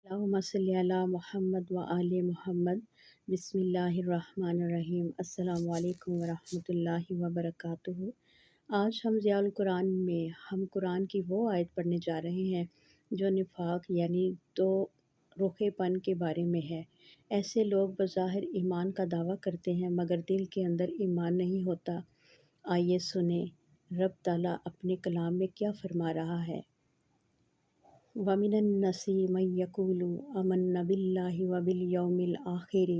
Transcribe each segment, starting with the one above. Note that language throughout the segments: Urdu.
اللہم صلی علی محمد و آل محمد۔ بسم اللہ الرحمن الرحیم۔ السلام علیکم ورحمۃ اللہ وبرکاتہ۔ آج ہم ضیاء القرآن میں ہم قرآن کی وہ آیت پڑھنے جا رہے ہیں جو نفاق یعنی دو رخے پن کے بارے میں ہے۔ ایسے لوگ بظاہر ایمان کا دعویٰ کرتے ہیں مگر دل کے اندر ایمان نہیں ہوتا۔ آئیے سنیں رب تعالیٰ اپنے کلام میں کیا فرما رہا ہے۔ وَمِنَ النَّاسِ مَن يَقُولُ آمَنَّا بِاللَّهِ وَبِالْيَوْمِ الْآخِرِ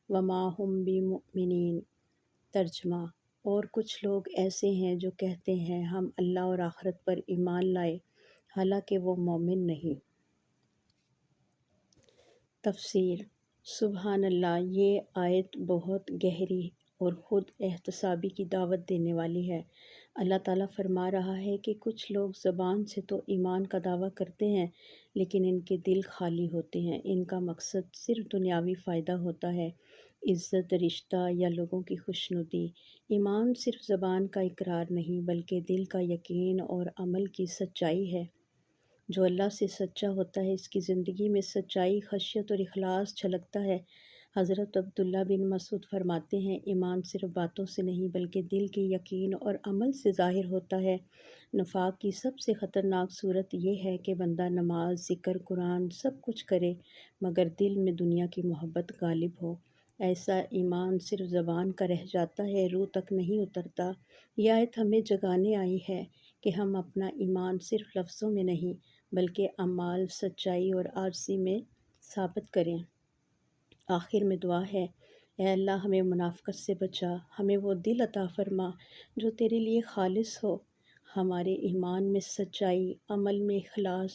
وَمَا هُم بِمُؤْمِنِينَ۔ ترجمہ: اور کچھ لوگ ایسے ہیں جو کہتے ہیں ہم اللہ اور آخرت پر ایمان لائے حالانکہ وہ مومن نہیں۔ تفسیر: سبحان اللہ، یہ آیت بہت گہری اور خود احتسابی کی دعوت دینے والی ہے۔ اللہ تعالیٰ فرما رہا ہے کہ کچھ لوگ زبان سے تو ایمان کا دعویٰ کرتے ہیں لیکن ان کے دل خالی ہوتے ہیں۔ ان کا مقصد صرف دنیاوی فائدہ ہوتا ہے، عزت، رشتہ یا لوگوں کی خوشنودی۔ ایمان صرف زبان کا اقرار نہیں بلکہ دل کا یقین اور عمل کی سچائی ہے۔ جو اللہ سے سچا ہوتا ہے اس کی زندگی میں سچائی، خشیت اور اخلاص جھلکتا ہے۔ حضرت عبداللہ بن مسعود فرماتے ہیں ایمان صرف باتوں سے نہیں بلکہ دل کے یقین اور عمل سے ظاہر ہوتا ہے۔ نفاق کی سب سے خطرناک صورت یہ ہے کہ بندہ نماز، ذکر، قرآن سب کچھ کرے مگر دل میں دنیا کی محبت غالب ہو۔ ایسا ایمان صرف زبان کا رہ جاتا ہے، روح تک نہیں اترتا۔ یہ آیت ہمیں جگانے آئی ہے کہ ہم اپنا ایمان صرف لفظوں میں نہیں بلکہ اعمال، سچائی اور عاجزی میں ثابت کریں۔ آخر میں دعا ہے، اے اللہ ہمیں منافقت سے بچا، ہمیں وہ دل عطا فرما جو تیرے لیے خالص ہو، ہمارے ایمان میں سچائی، عمل میں اخلاص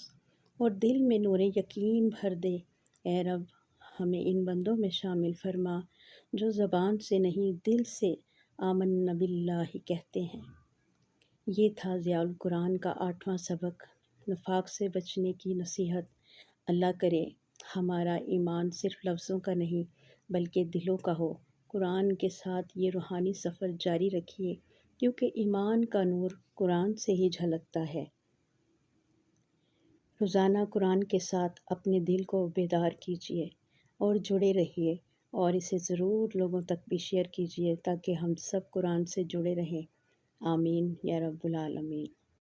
اور دل میں نور یقین بھر دے۔ اے رب ہمیں ان بندوں میں شامل فرما جو زبان سے نہیں دل سے آمنا باللہ کہتے ہیں۔ یہ تھا ضیاء القرآن کا 8واں سبق، نفاق سے بچنے کی نصیحت۔ اللہ کرے ہمارا ایمان صرف لفظوں کا نہیں بلکہ دلوں کا ہو۔ قرآن کے ساتھ یہ روحانی سفر جاری رکھیے کیونکہ ایمان کا نور قرآن سے ہی جھلکتا ہے۔ روزانہ قرآن کے ساتھ اپنے دل کو بیدار کیجیے اور جڑے رہیے اور اسے ضرور لوگوں تک بھی شیئر کیجیے تاکہ ہم سب قرآن سے جڑے رہیں۔ آمین یا رب العالمین۔